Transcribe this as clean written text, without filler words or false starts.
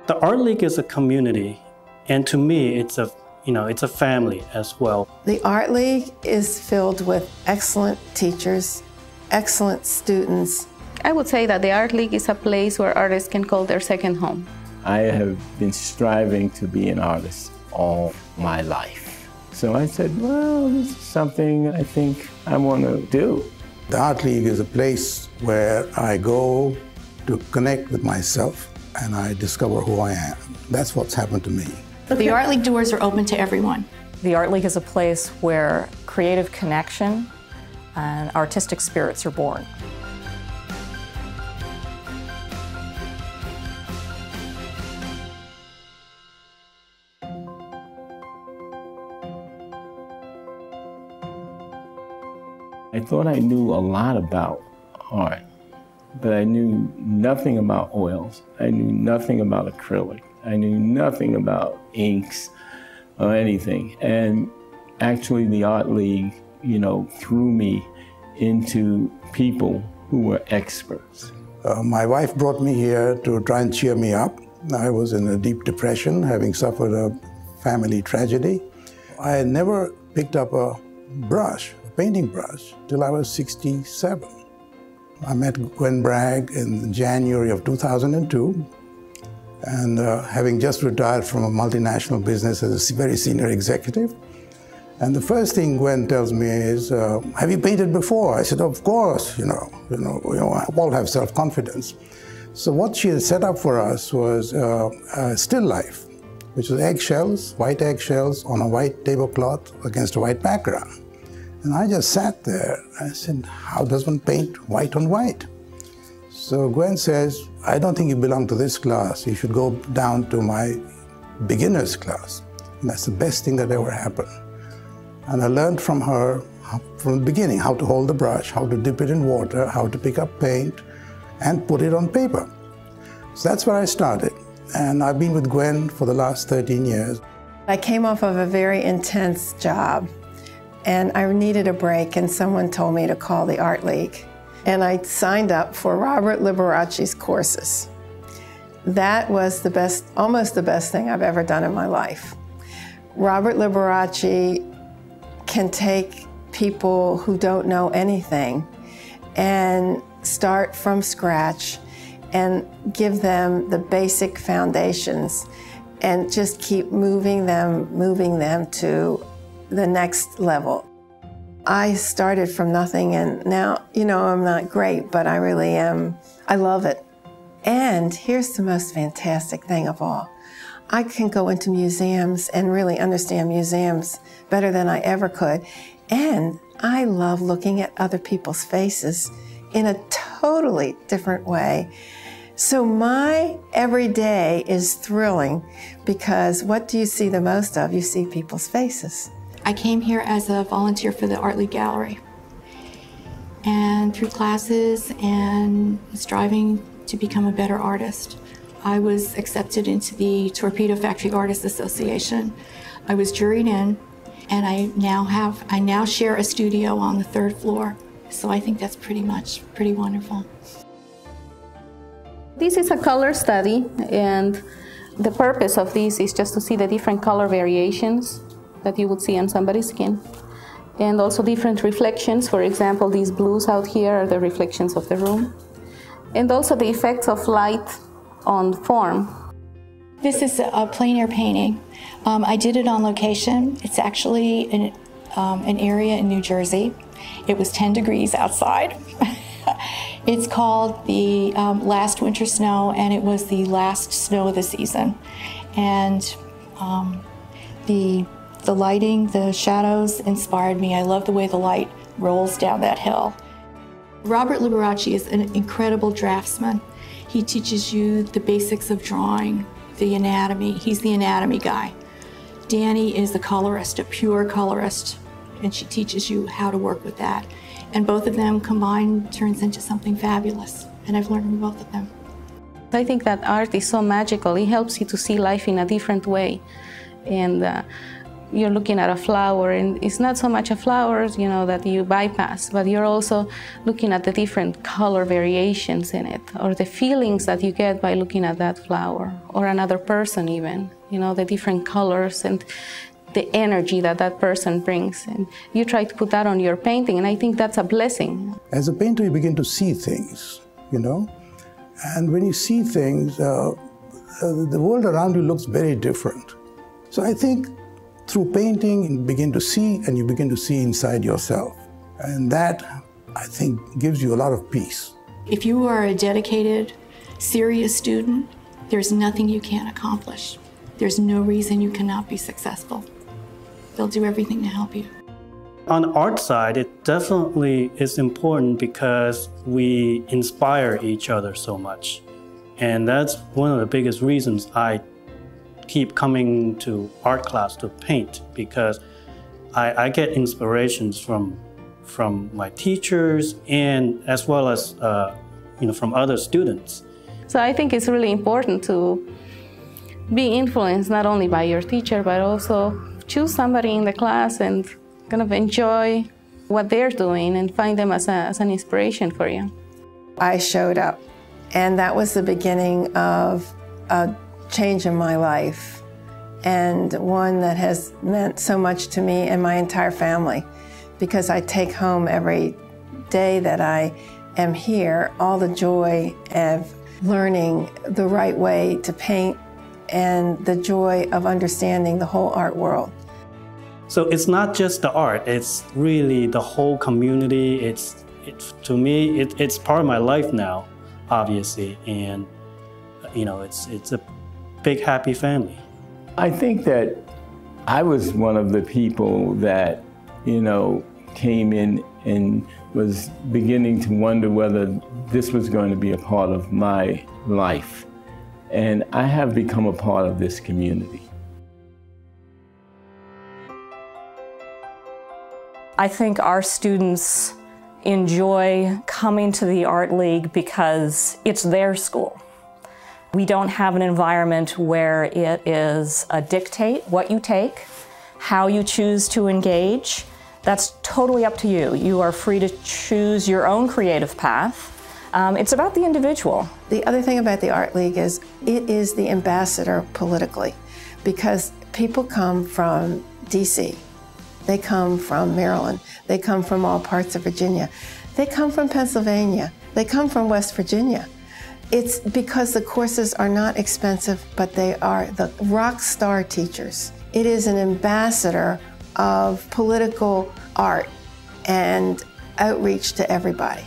The Art League is a community, and to me, it's a family as well. The Art League is filled with excellent teachers, excellent students. I would say that the Art League is a place where artists can call their second home. I have been striving to be an artist all my life. So I said, well, this is something I think I want to do. The Art League is a place where I go to connect with myself and I discover who I am. That's what's happened to me. The Art League doors are open to everyone. The Art League is a place where creative connection and artistic spirits are born. I thought I knew a lot about art, but I knew nothing about oils. I knew nothing about acrylic. I knew nothing about inks or anything. And actually the Art League, threw me into people who were experts. My wife brought me here to try and cheer me up. I was in a deep depression, having suffered a family tragedy. I had never picked up a brush, a painting brush, till I was 67. I met Gwen Bragg in January of 2002, and having just retired from a multinational business as a very senior executive. And the first thing Gwen tells me is, have you painted before? I said, of course, we all have self-confidence. So what she had set up for us was a still life, which was eggshells, white eggshells on a white tablecloth against a white background. And I just sat there. I said, how does one paint white on white? So Gwen says, I don't think you belong to this class. You should go down to my beginner's class. And that's the best thing that ever happened. And I learned from her, from the beginning, how to hold the brush, how to dip it in water, how to pick up paint, and put it on paper. So that's where I started. And I've been with Gwen for the last 13 years. I came off of a very intense job, and I needed a break, and someone told me to call the Art League. And I signed up for Robert Liberace's courses. That was the best, almost the best thing I've ever done in my life. Robert Liberace can take people who don't know anything and start from scratch and give them the basic foundations and just keep moving them to the next level. I started from nothing, and now, I'm not great, but I really am. I love it. And here's the most fantastic thing of all. I can go into museums and really understand museums better than I ever could. And I love looking at other people's faces in a totally different way. So my everyday is thrilling, because what do you see the most of? You see people's faces. I came here as a volunteer for the Art League Gallery. And through classes and striving to become a better artist, I was accepted into the Torpedo Factory Artists Association. I was juried in, and I now share a studio on the 3rd floor. So I think that's pretty wonderful. This is a color study, and the purpose of this is just to see the different color variations that you would see on somebody's skin, and also different reflections. For example, these blues out here are the reflections of the room, and also the effects of light on form. This is a plein air painting. I did it on location. It's actually an area in New Jersey. It was 10 degrees outside. It's called the Last Winter Snow, and it was the last snow of the season. And the lighting, the shadows inspired me. I love the way the light rolls down that hill. Robert Liberace is an incredible draftsman. He teaches you the basics of drawing, the anatomy. He's the anatomy guy. Danny is the colorist, a pure colorist, and she teaches you how to work with that. And both of them combined turns into something fabulous, and I've learned from both of them. I think that art is so magical. It helps you to see life in a different way. And you're looking at a flower, and it's not so much a flower, you know, that you bypass, but you're also looking at the different color variations in it, or the feelings that you get by looking at that flower, or another person even, you know, the different colors and the energy that that person brings. And you try to put that on your painting, and I think that's a blessing. As a painter, you begin to see things, you know, and when you see things, the world around you looks very different. So I think through painting, you begin to see, and you begin to see inside yourself. And that, I think, gives you a lot of peace. If you are a dedicated, serious student, there's nothing you can't accomplish. There's no reason you cannot be successful. They'll do everything to help you. On the art side, it definitely is important because we inspire each other so much. And that's one of the biggest reasons I keep coming to art class to paint, because I get inspirations from my teachers and as well as from other students. So I think it's really important to be influenced not only by your teacher, but also choose somebody in the class and kind of enjoy what they're doing and find them as an inspiration for you. I showed up, and that was the beginning of a change in my life, and one that has meant so much to me and my entire family, because I take home every day that I am here all the joy of learning the right way to paint and the joy of understanding the whole art world. So it's not just the art, it's really the whole community. To me, it's part of my life now, obviously, and it's a big happy family. I think that I was one of the people that, came in and was beginning to wonder whether this was going to be a part of my life. And I have become a part of this community. I think our students enjoy coming to the Art League because it's their school. We don't have an environment where it is a dictate what you take, how you choose to engage. That's totally up to you. You are free to choose your own creative path. It's about the individual. The other thing about the Art League is it is the ambassador politically, because people come from DC, they come from Maryland, they come from all parts of Virginia, they come from Pennsylvania, they come from West Virginia. It's because the courses are not expensive, but they are the rock star teachers. It is an ambassador of political art and outreach to everybody.